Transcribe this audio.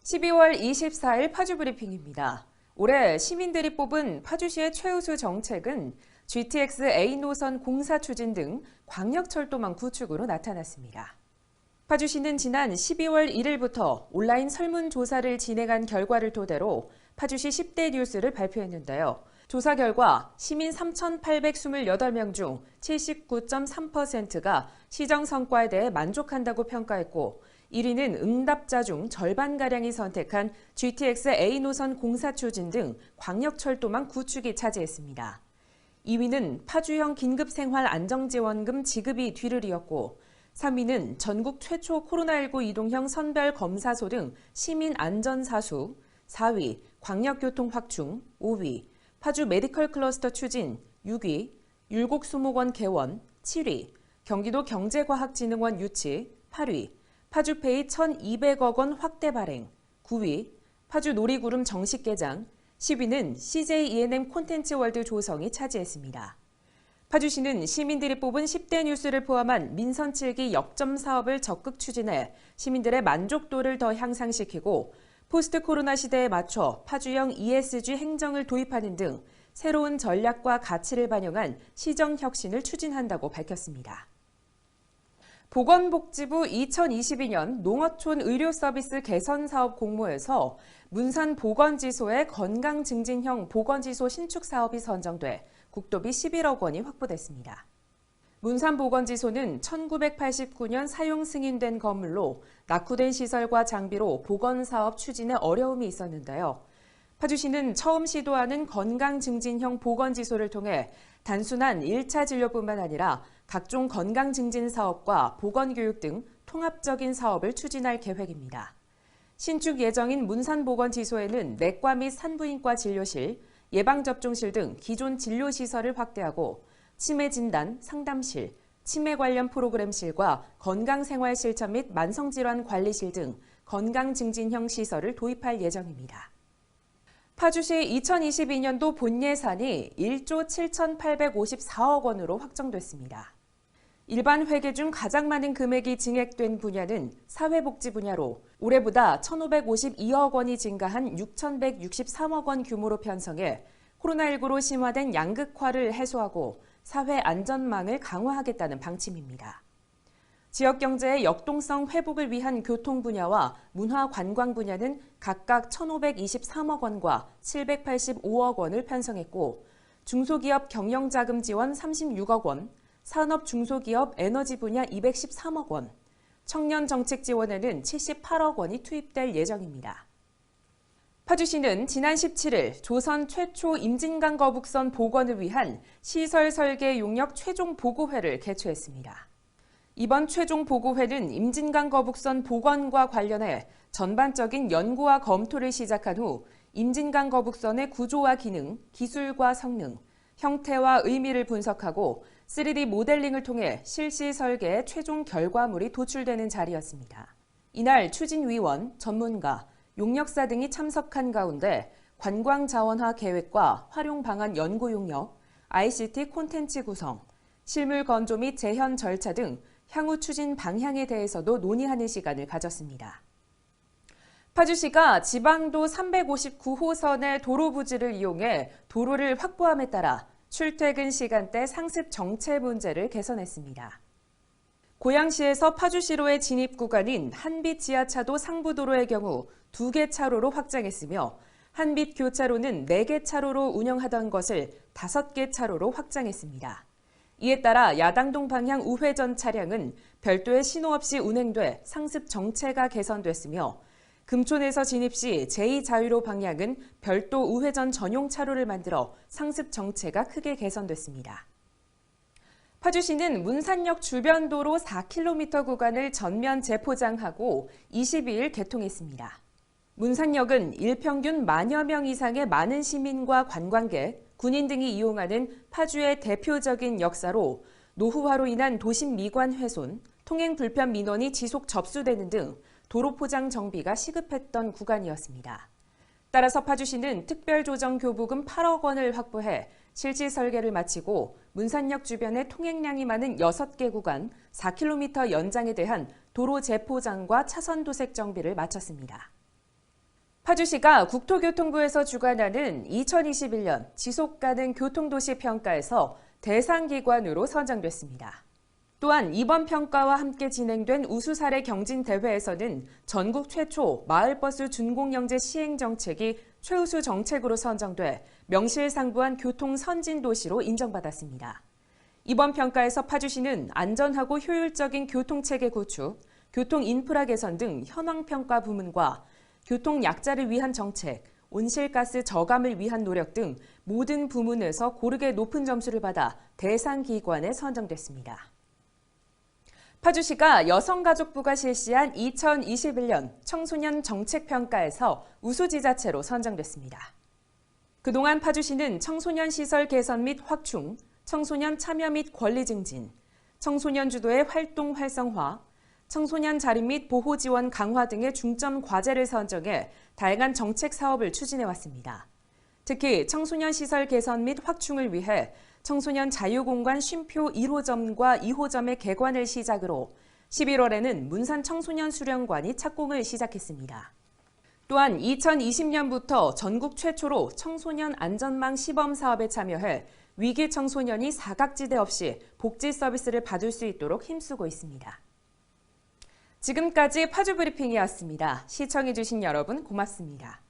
12월 24일 파주 브리핑입니다. 올해 시민들이 뽑은 파주시의 최우수 정책은 GTX A 노선 공사 추진 등 광역철도망 구축으로 나타났습니다. 파주시는 지난 12월 1일부터 온라인 설문조사를 진행한 결과를 토대로 파주시 10대 뉴스를 발표했는데요. 조사 결과 시민 3,828명 중 79.3%가 시정 성과에 대해 만족한다고 평가했고 1위는 응답자 중 절반가량이 선택한 GTX A 노선 공사 추진 등 광역철도망 구축이 차지했습니다. 2위는 파주형 긴급생활안정지원금 지급이 뒤를 이었고 3위는 전국 최초 코로나19 이동형 선별검사소 등 시민안전사수, 4위 광역교통 확충, 5위 파주 메디컬 클러스터 추진, 6위 율곡수목원 개원, 7위 경기도 경제과학진흥원 유치, 8위 파주페이 1,200억 원 확대 발행, 9위 파주 놀이구름 정식 개장, 10위는 CJ E&M 콘텐츠 월드 조성이 차지했습니다. 파주시는 시민들이 뽑은 10대 뉴스를 포함한 민선 7기 역점 사업을 적극 추진해 시민들의 만족도를 더 향상시키고 포스트 코로나 시대에 맞춰 파주형 ESG 행정을 도입하는 등 새로운 전략과 가치를 반영한 시정 혁신을 추진한다고 밝혔습니다. 보건복지부 2022년 농어촌 의료서비스 개선 사업 공모에서 문산보건지소의 건강증진형 보건지소 신축 사업이 선정돼 국도비 11억 원이 확보됐습니다. 문산보건지소는 1989년 사용 승인된 건물로 낙후된 시설과 장비로 보건사업 추진에 어려움이 있었는데요. 파주시는 처음 시도하는 건강증진형 보건지소를 통해 단순한 1차 진료뿐만 아니라 각종 건강증진 사업과 보건교육 등 통합적인 사업을 추진할 계획입니다. 신축 예정인 문산보건지소에는 내과 및 산부인과 진료실, 예방접종실 등 기존 진료시설을 확대하고 치매 진단, 상담실, 치매 관련 프로그램실과 건강생활실천 및 만성질환 관리실 등 건강증진형 시설을 도입할 예정입니다. 파주시 2022년도 본예산이 1조 7,854억 원으로 확정됐습니다. 일반 회계 중 가장 많은 금액이 증액된 분야는 사회복지 분야로 올해보다 1,552억 원이 증가한 6,163억 원 규모로 편성해 코로나19로 심화된 양극화를 해소하고 사회 안전망을 강화하겠다는 방침입니다. 지역 경제의 역동성 회복을 위한 교통 분야와 문화 관광 분야는 각각 1,523억 원과 785억 원을 편성했고 중소기업 경영자금 지원 36억 원, 산업 중소기업 에너지 분야 213억 원, 청년 정책 지원에는 78억 원이 투입될 예정입니다. 파주시는 지난 17일 조선 최초 임진강 거북선 복원을 위한 시설 설계 용역 최종 보고회를 개최했습니다. 이번 최종 보고회는 임진강 거북선 복원과 관련해 전반적인 연구와 검토를 시작한 후 임진강 거북선의 구조와 기능, 기술과 성능, 형태와 의미를 분석하고 3D 모델링을 통해 실시 설계의 최종 결과물이 도출되는 자리였습니다. 이날 추진위원, 전문가, 용역사 등이 참석한 가운데 관광자원화 계획과 활용 방안 연구 용역, ICT 콘텐츠 구성, 실물 건조 및 재현 절차 등 향후 추진 방향에 대해서도 논의하는 시간을 가졌습니다. 파주시가 지방도 359호선의 도로 부지를 이용해 도로를 확보함에 따라 출퇴근 시간대 상습 정체 문제를 개선했습니다. 고양시에서 파주시로의 진입 구간인 한빛 지하차도 상부도로의 경우 2개 차로로 확장했으며 한빛 교차로는 4개 차로로 운영하던 것을 5개 차로로 확장했습니다. 이에 따라 야당동 방향 우회전 차량은 별도의 신호 없이 운행돼 상습 정체가 개선됐으며 금촌에서 진입 시 제2자유로 방향은 별도 우회전 전용 차로를 만들어 상습 정체가 크게 개선됐습니다. 파주시는 문산역 주변 도로 4km 구간을 전면 재포장하고 22일 개통했습니다. 문산역은 일평균 만여 명 이상의 많은 시민과 관광객, 군인 등이 이용하는 파주의 대표적인 역사로 노후화로 인한 도심 미관 훼손, 통행 불편 민원이 지속 접수되는 등 도로 포장 정비가 시급했던 구간이었습니다. 따라서 파주시는 특별조정교부금 8억 원을 확보해 실시 설계를 마치고 문산역 주변의 통행량이 많은 6개 구간 4km 연장에 대한 도로 재포장과 차선 도색 정비를 마쳤습니다. 파주시가 국토교통부에서 주관하는 2021년 지속가능 교통도시 평가에서 대상기관으로 선정됐습니다. 또한 이번 평가와 함께 진행된 우수사례 경진대회에서는 전국 최초 마을버스 준공영제 시행정책이 최우수 정책으로 선정돼 명실상부한 교통선진도시로 인정받았습니다. 이번 평가에서 파주시는 안전하고 효율적인 교통체계 구축, 교통인프라 개선 등 현황평가 부문과 교통약자를 위한 정책, 온실가스 저감을 위한 노력 등 모든 부문에서 고르게 높은 점수를 받아 대상기관에 선정됐습니다. 파주시가 여성가족부가 실시한 2021년 청소년 정책평가에서 우수지자체로 선정됐습니다. 그동안 파주시는 청소년 시설 개선 및 확충, 청소년 참여 및 권리 증진, 청소년 주도의 활동 활성화, 청소년 자립 및 보호 지원 강화 등의 중점 과제를 선정해 다양한 정책 사업을 추진해왔습니다. 특히 청소년 시설 개선 및 확충을 위해 청소년 자유공간 쉼표 1호점과 2호점의 개관을 시작으로 11월에는 문산 청소년 수련관이 착공을 시작했습니다. 또한 2020년부터 전국 최초로 청소년 안전망 시범 사업에 참여해 위기 청소년이 사각지대 없이 복지 서비스를 받을 수 있도록 힘쓰고 있습니다. 지금까지 파주브리핑이었습니다. 시청해주신 여러분 고맙습니다.